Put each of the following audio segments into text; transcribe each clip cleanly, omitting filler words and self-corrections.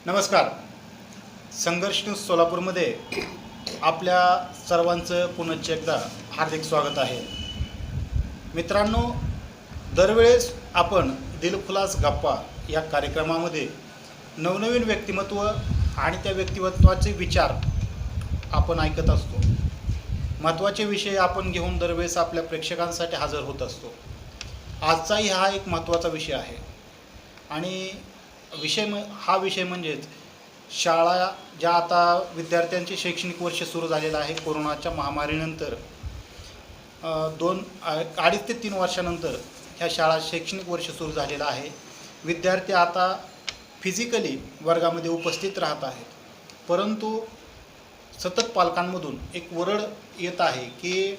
नमस्कार. संघर्ष न्यूज सोलापूरमध्ये आपल्या सर्वांचं पुनश्च एकदा हार्दिक स्वागत आहे. मित्रांनो, दरवेळेस आपण दिलखुलास गप्पा या कार्यक्रमामध्ये नवनवीन व्यक्तिमत्व आणि त्या व्यक्तिमत्वाचे विचार आपण ऐकत असतो. महत्त्वाचे विषय आपण घेऊन दरवेळेस आपल्या प्रेक्षकांसाठी हजर होत असतो. आजचाही हा एक महत्त्वाचा विषय आहे आणि हा विषय म्हणजेच शाळा ज्या आता विद्यार्थ्यांचे शैक्षणिक वर्ष सुरू झालेलं आहे. कोरोनाच्या महामारीनंतर 2-2.5 ते 3 वर्षानंतर ह्या शाळा शैक्षणिक वर्ष सुरू झालेलं आहे. विद्यार्थी आता फिजिकली वर्गामध्ये उपस्थित राहत आहेत, परंतु सतत पालकांमधून एक वरड येत आहे की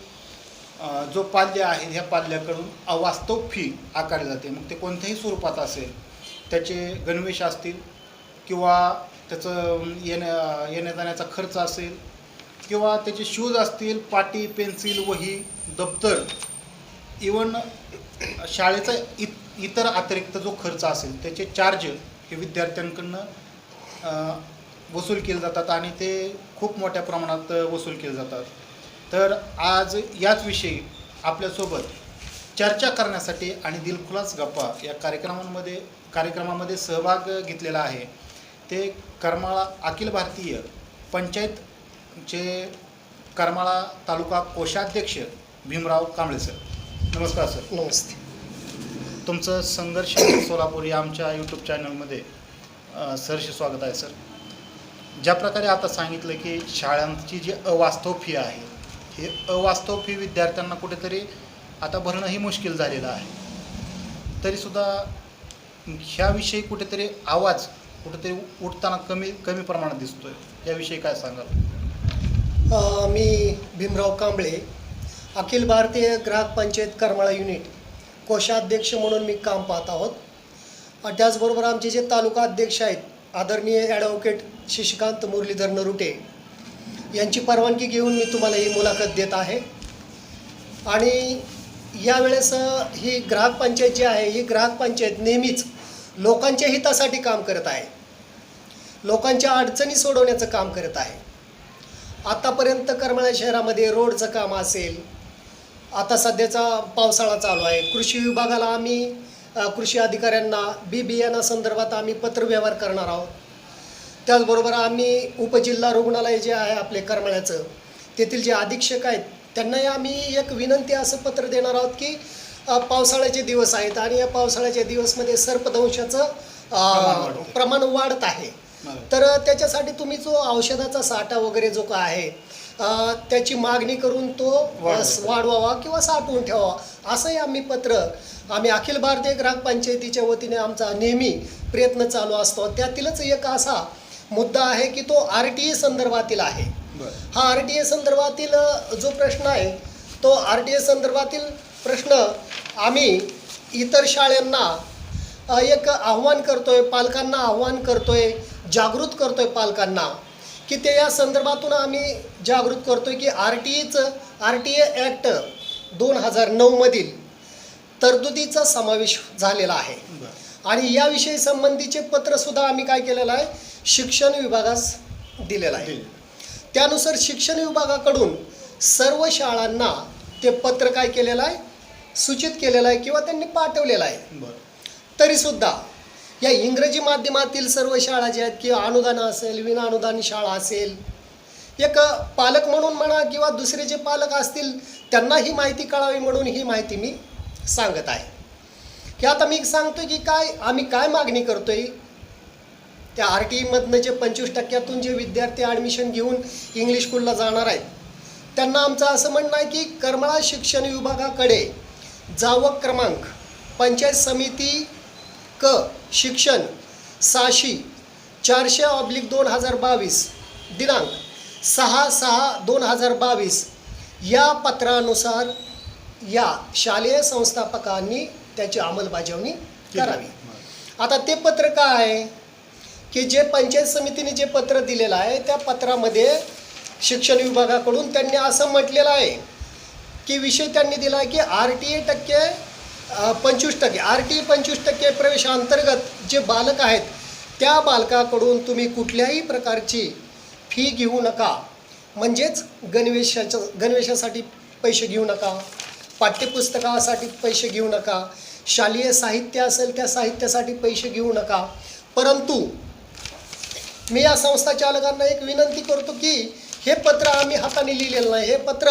जो पाल्य आहे ह्या पाल्याकडून अवास्तव फी आकारली जाते. मग ते कोणत्याही स्वरूपात असेल, त्याचे गणवेश असतील किंवा त्याचं येण्या जाण्याचा खर्च असेल किंवा त्याचे शूज असतील, पाटी, पेन्सिल, वही, दप्तर, इवन शाळेचा इतर अतिरिक्त जो खर्च असेल त्याचे चार्ज हे विद्यार्थ्यांकडनं वसूल केले जातात आणि ते खूप मोठ्या प्रमाणात वसूल केले जातात. तर आज याच विषयी आपल्यासोबत चर्चा करण्यासाठी आणि दिलखुलास गप्पा या कार्यक्रमामध्ये सहभाग घेतलेला आहे ते करमाळा अखिल भारतीय पंचायतचे करमाळा तालुका कोषाध्यक्ष भीमराव कांबळे सर. नमस्कार सर. नमस्ते. तुमचं संघर्ष सोलापूर या आमच्या यूट्यूब चॅनलमध्ये सहर्ष स्वागत आहे सर. ज्या प्रकारे आता सांगितलं की शाळांची जी अवास्तव फी आहे, ही अवास्तव फी विद्यार्थ्यांना कुठेतरी आता भरणंही मुश्किल झालेलं आहे. तरीसुद्धा ह्याविषयी कुठेतरी आवाज उठताना कमी प्रमाणात दिसतोय. याविषयी काय सांगाल? मी भीमराव कांबळे, अखिल भारतीय ग्राहक पंचायत करमाळा युनिट कोषाध्यक्ष म्हणून मी काम पाहत आहोत. त्याचबरोबर आमचे जे तालुका अध्यक्ष आहेत आदरणीय ॲडव्होकेट शशिकांत मुरलीधर नरुटे यांची परवानगी घेऊन मी तुम्हाला ही मुलाखत देत आहे. आणि यावेळेस ही ग्राहक पंचायत जी आहे, ही ग्राहक पंचायत नेहमीच लोकांच्या हितासाठी काम करत आहे, लोकांच्या अडचणी सोडवण्याचं काम करत आहे. आतापर्यंत करमाळा शहरामध्ये रोडचं काम असेल, आता सध्याचा पावसाळा चालू आहे, कृषी विभागाला आम्ही कृषी अधिकाऱ्यांना बियाणासंदर्भात आम्ही पत्रव्यवहार करणार आहोत. त्याचबरोबर आम्ही उपजिल्हा रुग्णालय जे आहे आपले करमाळ्याचं, तेथील जे अधीक्षक आहेत त्यांनाही आम्ही एक विनंती असं पत्र देणार आहोत की पावसाळ्याचे दिवस आहेत आणि या पावसाळ्याच्या दिवसमध्ये सर्पदंशाचं प्रमाण वाढत आहे. तर त्याच्यासाठी तुम्ही जो औषधाचा साठा वगैरे जो काय आहे त्याची मागणी करून तो वाढवावा किंवा साठवून ठेवावा असंही आम्ही अखिल भारतीय ग्राहक पंचायतीच्या वतीने आमचा नेहमी प्रयत्न चालू असतो. त्यातीलच एक असा मुद्दा आहे की तो RTA संदर्भातील आहे. हा RTA संदर्भातील जो प्रश्न आहे तो RTA संदर्भातील प्रश्न आम्ही इतर शाळांना एक आव्हान करतोय, पालकांना आव्हान करतोय, जागृत करतोय पालकांना की ते या संदर्भातून आम्ही जागृत करतोय की RTA ॲक्ट 2009 मधील तरतुदीचा समावेश झालेला आहे. आणि याविषयी संबंधीचे पत्रसुद्धा आम्ही काय केलेलं आहे, शिक्षण विभागास दिलेलं आहे. त्यानुसार शिक्षण विभागाकडून सर्व शाळांना ते पत्र काय केलेलं आहे, सूचित केलेलं आहे किंवा त्यांनी पाठवलेलं आहे. तरीसुद्धा या इंग्रजी माध्यमातील सर्व शाळा ज्या आहेत किंवा अनुदान असेल, विनाअनुदान शाळा असेल, एक पालक म्हणून म्हणा किंवा दुसरे जे पालक असतील त्यांना ही माहिती कळावी म्हणून ही माहिती मी सांगत आहे. की आता मी सांगतोय की आम्ही काय मागणी करतोय. त्या RTA मधनं जे 25% जे विद्यार्थी ॲडमिशन घेऊन इंग्लिश स्कूलला जाणार आहेत त्यांना आमचं असं म्हणणं आहे की करमाळा शिक्षण विभागाकडे जावक क्रमांक पंचायत समिती क शिक्षण 600-400/2022 दिनांक 6/6/2022 या पत्रानुसार या शालेय संस्थापकांनी त्याची अंमलबजावणी करावी. आता ते पत्र काय आहे की जे पंचायत समितीने जे पत्र दिलेलं आहे त्या पत्रामध्ये शिक्षण विभागाकडून त्यांनी असं म्हटलेलं आहे की विषय त्यांनी दिला आहे की RTA 25% प्रवेशांतर्गत जे बालक आहेत त्या बालकाकडून तुम्ही कुठल्याही प्रकारची फी घेऊ नका. म्हणजेच गणवेशासाठी पैसे घेऊ नका, पाठ्यपुस्तकासाठी पैसे घेऊ नका, शालेय साहित्य असेल त्या साहित्यासाठी पैसे घेऊ नका. परंतु मी या संस्था चालकांना एक विनंती करतो की हे पत्र आम्ही हाताने लिहिलेलं नाही, हे पत्र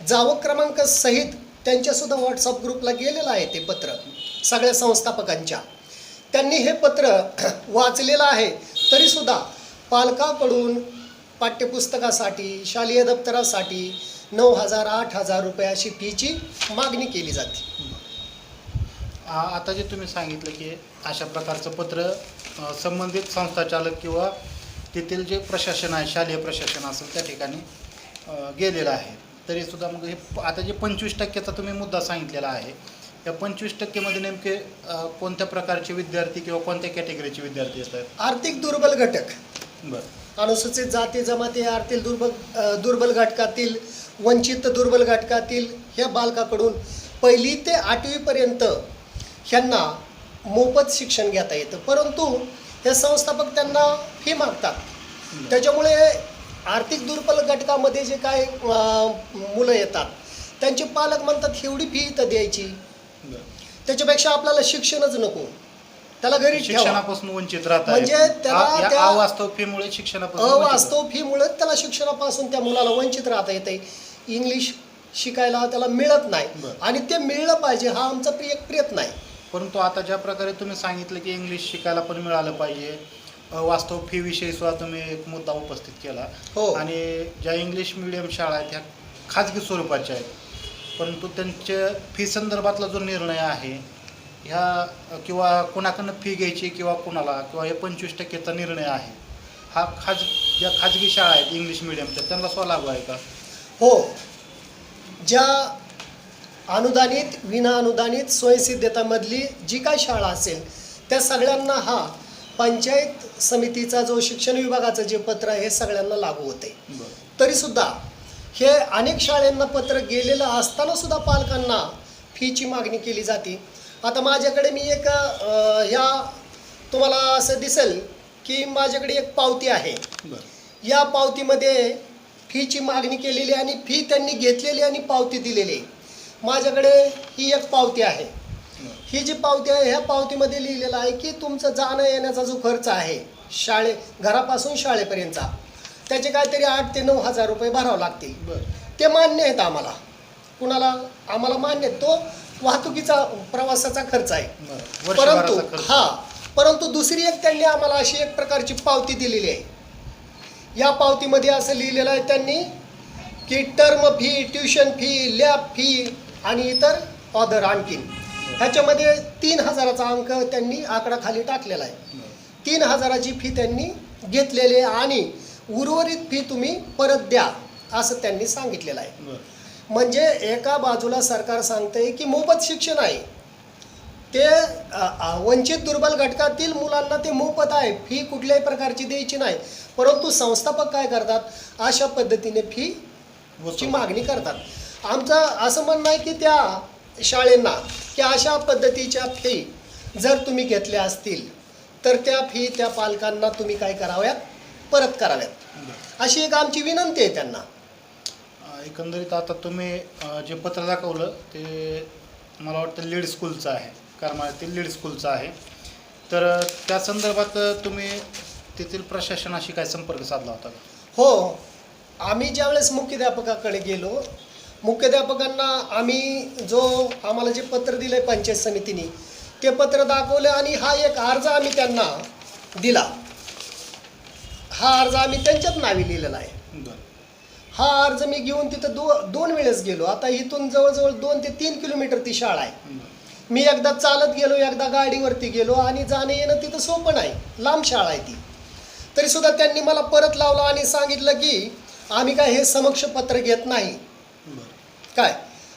जावक क्रमांक सहित त्यांच्यासुद्धा व्हॉट्सअप ग्रुपला गेलेलं आहे. ते पत्र सगळ्या संस्थापकांच्या त्यांनी हे पत्र वाचलेलं आहे. तरीसुद्धा पालकाकडून पाठ्यपुस्तकासाठी शालेय दप्तरासाठी 9,000 8,000 रुपये अशी फीची मागणी केली जाते. आता जे तुम्ही सांगितलं की अशा प्रकारचं पत्र संबंधित संस्थाचालक किंवा तेथील जे प्रशासन आहे, शालेय प्रशासन असेल त्या ठिकाणी गेलेलं आहे. तरीसुद्धा मग हे आता जे 25% तुम्ही मुद्दा सांगितलेला आहे, या 25% नेमके कोणत्या प्रकारचे विद्यार्थी किंवा कोणत्या कॅटेगरीचे विद्यार्थी येतात? आर्थिक दुर्बल घटक, बरं, अनुसूचित जाती जमाती, आर्थिक दुर्बल घटकातील, वंचित दुर्बल घटकातील ह्या बालकाकडून 1ली ते 8वीपर्यंत ह्यांना मोफत शिक्षण घेता येतं. परंतु हे संस्थापक त्यांना फी मागतात. त्याच्यामुळे आर्थिक दुर्बल घटकामध्ये जे काय मुलं येतात त्यांचे पालक म्हणतात एवढी फी इथं द्यायची, त्याच्यापेक्षा आपल्याला शिक्षणच नको, त्याला घरी ठेवा. शिक्षणापासून वंचित राहतात. म्हणजे त्याला अवास्तव फीमुळे शिक्षणापासून अवास्तव फीमुळे त्याला शिक्षणापासून त्या मुलाला वंचित राहता येते. इंग्लिश शिकायला त्याला मिळत नाही आणि ते मिळलं पाहिजे हा आमचा एक प्रयत्न आहे. परंतु आता ज्या प्रकारे तुम्ही सांगितलं की इंग्लिश शिकायला पण मिळालं पाहिजे, वास्तव फी विषयी सुद्धा तुम्ही एक मुद्दा उपस्थित केला. हो. आणि ज्या इंग्लिश मिडियम शाळा आहेत ह्या खाजगी स्वरूपाच्या आहेत, परंतु त्यांच्या फी संदर्भातला जो निर्णय आहे ह्या किंवा कोणाकडनं फी घ्यायची किंवा कोणाला किंवा हे 25%चा निर्णय आहे हा ज्या खाजगी शाळा आहेत इंग्लिश मिडियमच्या त्यांना स्वतः लागू आहे का? हो, ज्या अनुदानित विना अनुदानित स्वयंसिद्धतामधली जी काय शाळा असेल त्या सगळ्यांना हा पंचायत समितीचा जो शिक्षण विभागाचं जे पत्र आहे हे सगळ्यांना लागू होते. तरीसुद्धा हे अनेक शाळांना पत्र गेलेलं असताना सुद्धा पालकांना फीची मागणी केली जाते. आता माझ्याकडे मी एक ह्या तुम्हाला असं दिसेल की माझ्याकडे एक पावती आहे. या पावतीमध्ये फीची मागणी केलेली आणि फी त्यांनी घेतलेली आणि पावती दिलेली. माझ्याकडे ही एक पावती आहे. ही जी पावती आहे ह्या पावतीमध्ये लिहिलेलं आहे की तुमचं जाणं येण्याचा जो खर्च आहे घरापासून शाळेपर्यंतचा त्याचे काहीतरी 8,000 ते 9,000 रुपये भरावं लागतील. ते मान्य आहेत आम्हाला, कुणाला आम्हाला मान्य आहेत. तो वाहतुकीचा प्रवासाचा खर्च आहे. परंतु दुसरी एक त्यांनी आम्हाला अशी एक प्रकारची पावती दिलेली आहे. या पावतीमध्ये असं लिहिलेलं आहे त्यांनी की term fee, tuition fee, lab fee आणि इतर ऑदर आणखीन ह्याच्यामध्ये 3,000चा अंक त्यांनी आकडा खाली टाकलेला आहे. 3,000ची फी त्यांनी घेतलेली आहे आणि उर्वरित फी तुम्ही परत द्या असं त्यांनी सांगितलेलं आहे. म्हणजे एका बाजूला सरकार सांगतंय की मोफत शिक्षण आहे, ते वंचित दुर्बल घटकातील मुलांना ते मोफत आहे, फी कुठल्याही प्रकारची द्यायची नाही. परंतु संस्थापक काय करतात, अशा पद्धतीने फीची मागणी करतात. आमचं असं म्हणणं आहे की त्या शाळेंना की अशा पद्धतीच्या फी जर तुम्ही घेतल्या असतील तर त्या फी त्या पालकांना तुम्ही काय कराव्यात, परत कराव्यात, अशी एक आमची विनंती आहे त्यांना. एकंदरीत आता तुम्ही जे पत्र दाखवलं ते मला वाटतं लीड स्कूलचं आहे, करमाळ्यातील लीड स्कूलचं आहे. तर त्या संदर्भात तुम्ही तेथील प्रशासनाशी काय संपर्क साधला होता? हो, आम्ही ज्यावेळेस मुख्याध्यापकाकडे गेलो, मुख्याध्यापकांना आम्ही आम्हाला जे पत्र दिलं आहे पंचायत समितीने ते पत्र दाखवलं आणि हा एक अर्ज आम्ही त्यांना दिला. हा अर्ज आम्ही त्यांच्याच नावे लिहिलेला आहे. हा अर्ज मी घेऊन तिथं दोन वेळेस गेलो. आता इथून जवळजवळ 2 ते 3 किलोमीटर ती शाळा आहे. मी एकदा चालत गेलो, एकदा गाडीवरती गेलो आणि जाणं येणं तिथं सोपं नाही, लांब शाळा आहे ती. तरीसुद्धा त्यांनी मला परत लावलं आणि सांगितलं की आम्ही काय हे समक्ष पत्र घेत नाही काय,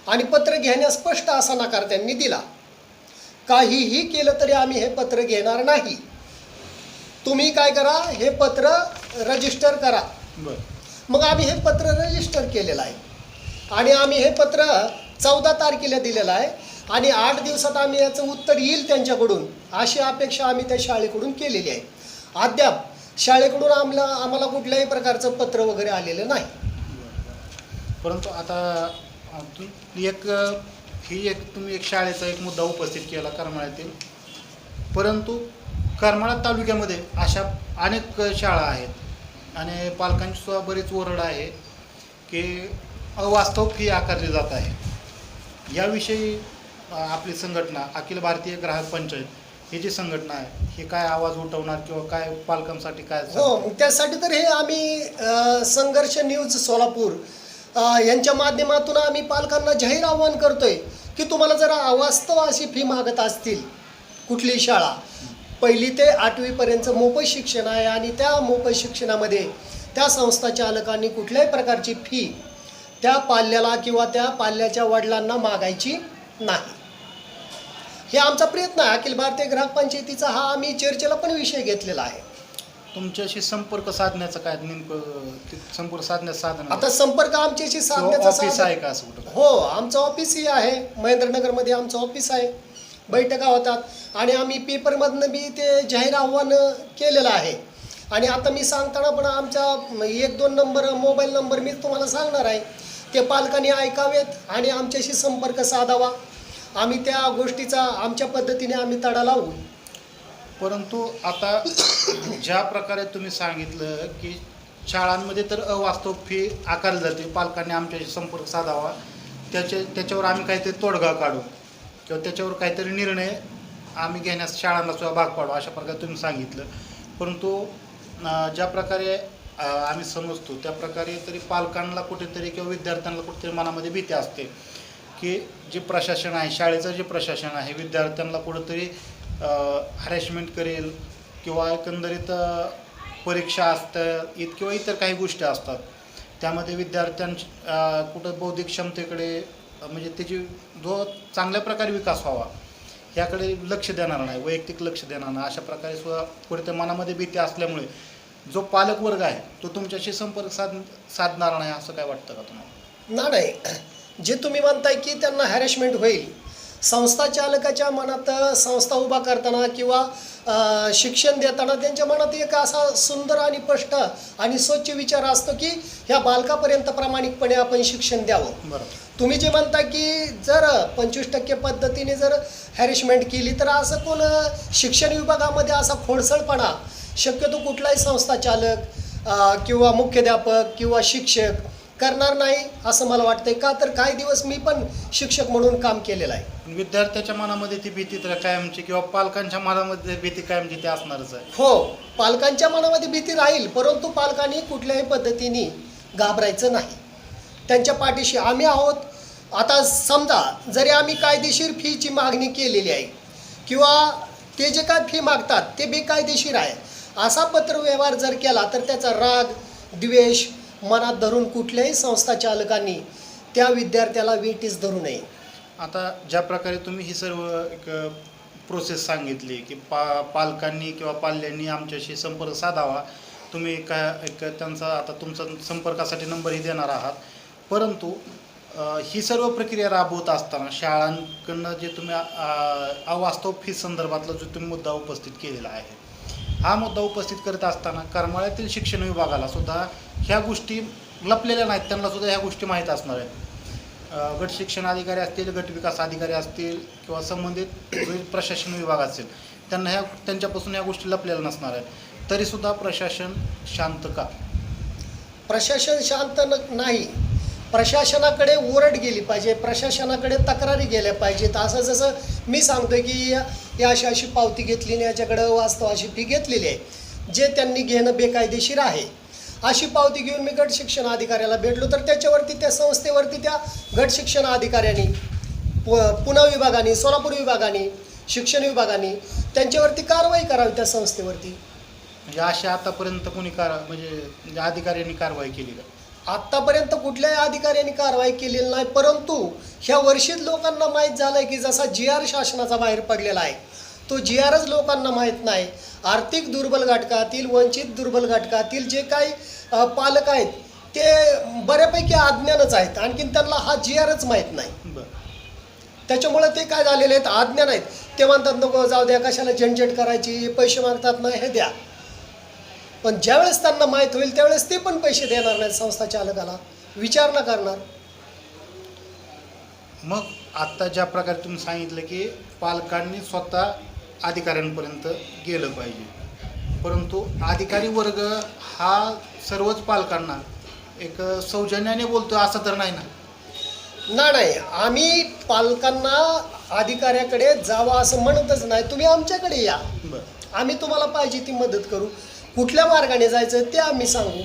आणि पत्र घेण्यास स्पष्ट असा नकार त्यांनी दिला. काहीही केलं तरी आम्ही हे पत्र घेणार नाही, तुम्ही काय करा, हे पत्र रजिस्टर करा. मग आम्ही हे पत्र रजिस्टर केलेलं आहे आणि आम्ही हे पत्र 14 तारखेला दिलेलं आहे आणि 8 दिवसात आम्ही याचं उत्तर येईल त्यांच्याकडून अशी अपेक्षा आम्ही त्या शाळेकडून केलेली आहे. अद्याप शाळेकडून आम्हाला कुठल्याही प्रकारचं पत्र वगैरे आलेलं नाही. परंतु आता तुम्ही एक शाळेचा एक मुद्दा उपस्थित केला करमाळ्यातील, परंतु करमाळा तालुक्यामध्ये अशा अनेक शाळा आहेत आणि पालकांची सुद्धा बरीच ओरड आहे की अवास्तव फी आकारली जात आहे. याविषयी आपली संघटना अखिल भारतीय ग्राहक पंचायत ही जी संघटना आहे ही काय आवाज उठवणार किंवा काय पालकांसाठी काय हो, त्यासाठी तर हे आम्ही संघर्ष न्यूज सोलापूर यांच्या माध्यमातून आम्ही पालकांना जाहीर आव्हान करतोय की तुम्हाला जर अवास्तव अशी फी मागत असतील, कुठली शाळा 1ली ते 8वीपर्यंतचं मोफत शिक्षण आहे आणि त्या मोफत शिक्षणामध्ये त्या संस्था चालकांनी कुठल्याही प्रकारची फी त्या पाल्याला किंवा त्या पाल्याच्या वडिलांना मागायची नाही. हे आमचा प्रयत्न आहे. अखिल भारतीय ग्राहक पंचायतीचा हा आम्ही चर्चेला पण विषय घेतलेला आहे. तुमच्याशी संपर्क साधण्याचं काय नेमकं संपर्क साधण्याचं साधन आता संपर्क आमच्याशी साधण्याचं ऑफिस आहे का असं कुठं? हो, आमचं ऑफिसही आहे. महेंद्रनगरमध्ये आमचं ऑफिस आहे. बैठका होतात आणि आम्ही पेपरमधनं बी ते जाहीर आव्हान केलेलं आहे. आणि आता मी सांगताना पण आमचा 1-2 नंबर मोबाईल नंबर मी तुम्हाला सांगणार आहे. ते पालकांनी ऐकावेत आणि आमच्याशी संपर्क साधावा. आम्ही त्या गोष्टीचा आमच्या पद्धतीने आम्ही तडा लावू. परंतु आता ज्या प्रकारे तुम्ही सांगितलं की शाळांमध्ये तर अवास्तव फी आकारली जाते, पालकांनी आमच्याशी संपर्क साधावा, त्याच्यावर आम्ही काहीतरी तोडगा काढू किंवा त्याच्यावर काहीतरी निर्णय आम्ही घेण्यास शाळांना सुद्धा भाग पाडू अशा प्रकारे तुम्ही सांगितलं. परंतु ज्या प्रकारे आम्ही समजतो त्या प्रकारे तरी पालकांना कुठेतरी किंवा विद्यार्थ्यांना कुठेतरी मनामध्ये भीती असते की जे प्रशासन आहे, शाळेचं जे प्रशासन आहे विद्यार्थ्यांना कुठंतरी हॅरेसमेंट करेल किंवा एकंदरीत परीक्षा असतं किंवा इतर काही गोष्टी असतात त्यामध्ये विद्यार्थ्यांच्या कुठं बौद्धिक क्षमतेकडे म्हणजे त्याची जो चांगल्या प्रकारे विकास व्हावा याकडे लक्ष देणार नाही, वैयक्तिक लक्ष देणार नाही, अशा प्रकारे सुद्धा कुठे मनामध्ये भीती असल्यामुळे जो पालक वर्ग आहे तो तुमच्याशी संपर्क साधणार नाही असं काय वाटतं का तुम्हाला? नाही, जे तुम्ही म्हणताय की त्यांना हॅरेसमेंट होईल, संस्था चालकाच्या मनात संस्था उभा करताना किंवा शिक्षण देताना त्यांच्या मनात एक असा सुंदर आणि स्पष्ट आणि स्वच्छ विचार असतो की ह्या बालकापर्यंत प्रामाणिकपणे आपण शिक्षण द्यावं. बरोबर. तुम्ही जे म्हणता की जर 25% पद्धतीने जर हॅरेसमेंट केली तर असं कोण शिक्षण विभागामध्ये असा खोडसळपणा शक्यतो कुठलाही संस्था चालक किंवा मुख्याध्यापक किंवा शिक्षक करणार नाही असं मला वाटतंय. का तर काही दिवस मी पण शिक्षक म्हणून काम केलेलं आहे. विद्यार्थ्याच्या मनामध्ये ती भीती तर कायमची किंवा पालकांच्या मनामध्ये भीती कायमची ती असणारच आहे. हो, पालकांच्या मनामध्ये भीती राहील, परंतु पालकांनी कुठल्याही पद्धतीने घाबरायचं नाही. त्यांच्या पाठीशी आम्ही आहोत. आता समजा जरी आम्ही कायदेशीर फीची मागणी केलेली आहे किंवा ते जे काय फी मागतात ते बेकायदेशीर आहे असा पत्रव्यवहार जर केला तर त्याचा राग द्वेष मनात धरून कुठल्याही संस्था चालकांनी त्या विद्यार्थ्याला वेठीस धरू नये. आता ज्या प्रकारे तुम्ही ही सर्व एक प्रोसेस सांगितली की पालकांनी किंवा पाल्यांनी आमच्याशी संपर्क साधावा, तुम्ही एक त्यांचा आता तुमचा संपर्कासाठी नंबरही देणार आहात, परंतु ही सर्व प्रक्रिया राबवत असताना शाळांकडनं जे तुम्ही अवास्तव फी संदर्भातला जो तुम्ही मुद्दा उपस्थित केलेला आहे हा मुद्दा उपस्थित करत असताना करमाळ्यातील शिक्षण विभागाला सुद्धा ह्या गोष्टी लपलेल्या नाहीत, त्यांना सुद्धा ह्या गोष्टी माहीत असणार आहेत. गट शिक्षण अधिकारी असतील, गट विकास अधिकारी असतील किंवा संबंधित प्रशासन विभाग असेल त्यांना त्यांच्यापासून ह्या गोष्टी लपलेल्या नसणार आहेत. तरीसुद्धा प्रशासन शांत का? प्रशासन शांत नाही. प्रशासनाकडे ओरड गेली पाहिजे, प्रशासनाकडे तक्रारी गेल्या पाहिजेत. असं जसं मी सांगतोय की या अशी पावती घेतली आणि याच्याकडं वास्तव अशी फी घेतलेली आहे, जे त्यांनी घेणं बेकायदेशीर आहे. अशी पावती घेऊन मी गट शिक्षण अधिकाऱ्याला भेटलो तर त्याच्यावरती त्या संस्थेवरती त्या गट शिक्षण अधिकाऱ्यांनी पुणे विभागाने, सोलापूर विभागाने, शिक्षण विभागाने त्यांच्यावरती कारवाई करावी त्या संस्थेवरती. म्हणजे अशा आतापर्यंत कोणी म्हणजे अधिकाऱ्यांनी कारवाई केली का? आत्तापर्यंत कुठल्याही अधिकाऱ्यांनी कारवाई केलेली नाही, परंतु ह्या वर्षीत लोकांना माहीत झालं आहे की जसा GR शासनाचा बाहेर पडलेला आहे तो GRच लोकांना माहीत नाही. आर्थिक दुर्बल घटकातील, वंचित दुर्बल घटकातील जे काही पालक आहेत ते बऱ्यापैकी अज्ञानच आहेत, आणखीन त्यांना हा GRच माहीत नाही. त्याच्यामुळे ते काय झालेले आहेत, अज्ञान आहेत. ते म्हणतात नको जाऊ द्या, कशाला झंझट करायची, पैसे मागतात ना हे द्या. पण ज्यावेळेस त्यांना माहीत होईल त्यावेळेस ते पण पैसे देणार नाहीत संस्था चालकाला, विचारणा करणार. मग आत्ता ज्या प्रकारे तुम्ही सांगितलं की पालकांनी स्वतः अधिकाऱ्यांपर्यंत गेलं पाहिजे, परंतु अधिकारी वर्ग हा सर्वच पालकांना एक सौजन्याने बोलतो असं तर नाही ना? नाही, आम्ही पालकांना अधिकाऱ्याकडे जावं असं म्हणतच नाही. तुम्ही आमच्याकडे या, बरं. आम्ही तुम्हाला पाहिजे ती मदत करू. कुठल्या मार्गाने जायचं ते आम्ही सांगू.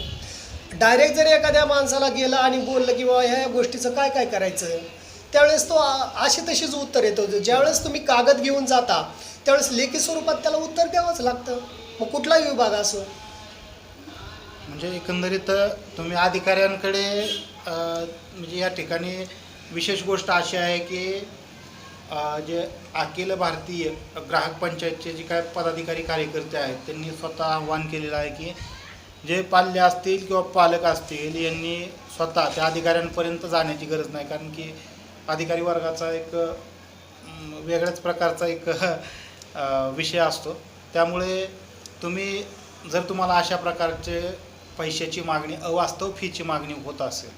डायरेक्ट जर एखाद्या माणसाला गेलं आणि बोललं की बाबा ह्या गोष्टीचं काय काय करायचं, त्यावेळेस तो अशी तशीच उत्तर येतो. ज्यावेळेस तुम्ही कागद घेऊन जाता त्यावेळेस लेखी स्वरूपात त्याला उत्तर द्यावंच लागतं, मग कुठलाही विभाग असो. म्हणजे एकंदरीत तुम्ही अधिकाऱ्यांकडे म्हणजे या ठिकाणी विशेष गोष्ट अशी आहे की जे अखिल भारतीय ग्राहक पंचायतचे जे काय पदाधिकारी कार्यकर्ते आहेत त्यांनी स्वतः आव्हान केलेलं आहे की जे पाल्य असतील किंवा पालक असतील यांनी स्वतः त्या अधिकाऱ्यांपर्यंत जाण्याची गरज नाही, कारण की अधिकारी वर्गाचा एक वेगळ्याच प्रकारचा एक विषय असतो. त्यामुळे तुम्ही जर तुम्हाला अशा प्रकारचे पैशाची मागणी, अवास्तव फीची मागणी होत असेल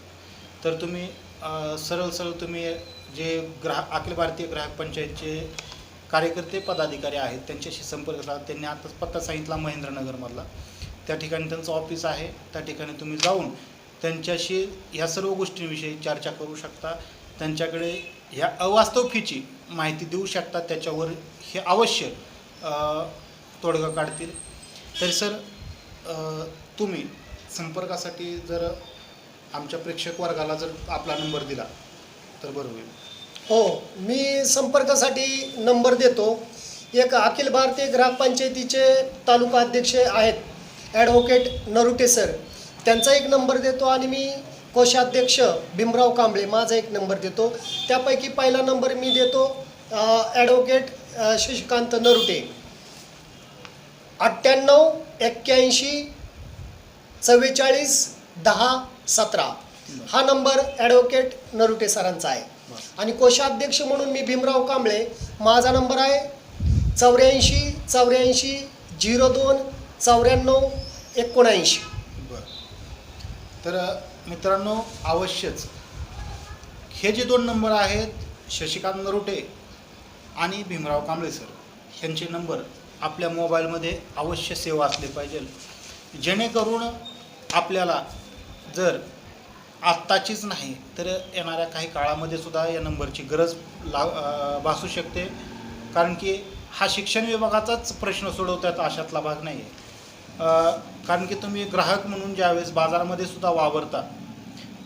तर तुम्ही सरळ तुम्ही जे अखिल भारतीय ग्राहक पंचायतचे कार्यकर्ते पदाधिकारी आहेत त्यांच्याशी संपर्क साधा. त्यांनी आताच पत्ता सांगितला महेंद्रनगरमधला, त्या ठिकाणी त्यांचं ऑफिस आहे. त्या ठिकाणी तुम्ही जाऊन त्यांच्याशी ह्या सर्व गोष्टींविषयी चर्चा करू शकता, त्यांच्याकडे ह्या अवास्तव फीची माहिती देऊ शकता, त्याच्यावर हे अवश्य तोडगा काढतील. तरी सर तुम्ही संपर्कासाठी जर आमच्या प्रेक्षक वर्गाला जर आपला नंबर दिला तर बरं होईल. हो, मी संपर्कासाठी नंबर देतो. एक अखिल भारतीय ग्राहक पंचायतीचे तालुका अध्यक्ष आहेत ॲडव्होकेट नरुटे सर, त्यांचा एक नंबर देतो आणि मी कोषाध्यक्ष भीमराव कांबळे माझा एक नंबर देतो. त्यापैकी पहिला नंबर मी देतो ॲडव्होकेट शशिकांत नरुटे, 98 81 44 10 17. हा नंबर ॲडव्होकेट नरुटे सरांचा आहे. आणि कोषाध्यक्ष म्हणून मी भीमराव कांबळे, माझा नंबर आहे 84 84 02 94 79. बरं. तर मित्रांनो, अवश्यच हे जे दोन नंबर आहेत शशिकांत नरुटे आणि भीमराव कांबळे सर, ह्यांचे नंबर आपल्या मोबाईलमध्ये अवश्य सेव असले पाहिजे, जेणेकरून आपल्याला जर आत्ताचीच नाही तर येणाऱ्या काही काळामध्ये सुद्धा या नंबरची गरज भासू शकते, कारण की हा शिक्षण विभागाचाच प्रश्न सोडवतात अशातला भाग नाही आहे. कारण की तुम्ही ग्राहक म्हणून ज्यावेळेस बाजारामध्ये सुद्धा वावरता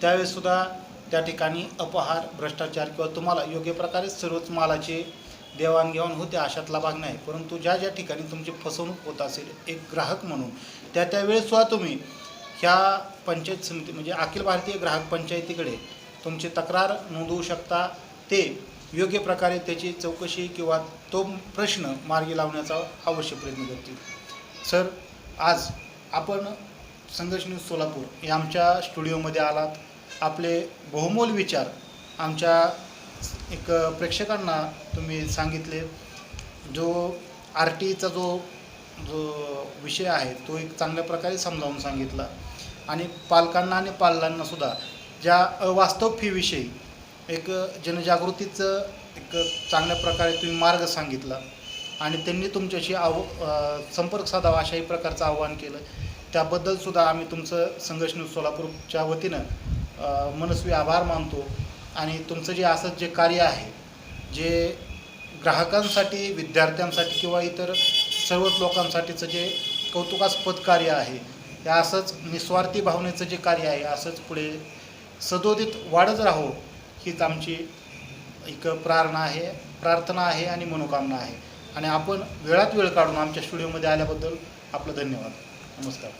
त्यावेळेससुद्धा त्या ठिकाणी अपहार, भ्रष्टाचार किंवा तुम्हाला योग्य प्रकारे सर्वच मालाची देवाणघेवाण होते अशातला भाग नाही, परंतु ज्या ज्या ठिकाणी तुमची फसवणूक होत असेल एक ग्राहक म्हणून त्यावेळेससुद्धा तुम्ही ह्या पंचायत समिती म्हणजे अखिल भारतीय ग्राहक पंचायतीकडे तुमची तक्रार नोंदवू शकता. ते योग्य प्रकारे त्याची चौकशी किंवा तो प्रश्न मार्गी लावण्याचा अवश्य प्रयत्न करतील. सर, आज आपण संघर्ष न्यूज सोलापूर या आमच्या स्टुडिओमध्ये आलात. आपले बहुमोल विचार आमच्या एक प्रेक्षकांना तुम्ही सांगितले. जो RTचा जो विषय आहे तो एक चांगल्या प्रकारे समजावून सांगितला आणि पालकांना आणि पालकांनासुद्धा ज्या अवास्तव फीविषयी एक जनजागृतीचं एक चांगल्या प्रकारे तुम्ही मार्ग सांगितला आणि त्यांनी तुमच्याशी संपर्क साधावा अशाही प्रकारचं आवाहन केलं. त्याबद्दलसुद्धा आम्ही तुमचं संघर्ष न्यूज सोलापूरच्या वतीनं मनस्वी आभार मानतो. आणि तुमचं जे असं जे कार्य आहे जे ग्राहकांसाठी, विद्यार्थ्यांसाठी किंवा इतर सर्वच लोकांसाठीचं जे कौतुकास्पद कार्य आहे, हे असंच निस्वार्थी भावनेचं जे कार्य आहे असंच पुढे सदोदित वाढत राहो हीच आमची एक प्रार्थना आहे आणि मनोकामना आहे. आणि आपण वेळात वेळ काढून आमच्या स्टुडिओमध्ये आल्याबद्दल आपलं धन्यवाद. नमस्कार.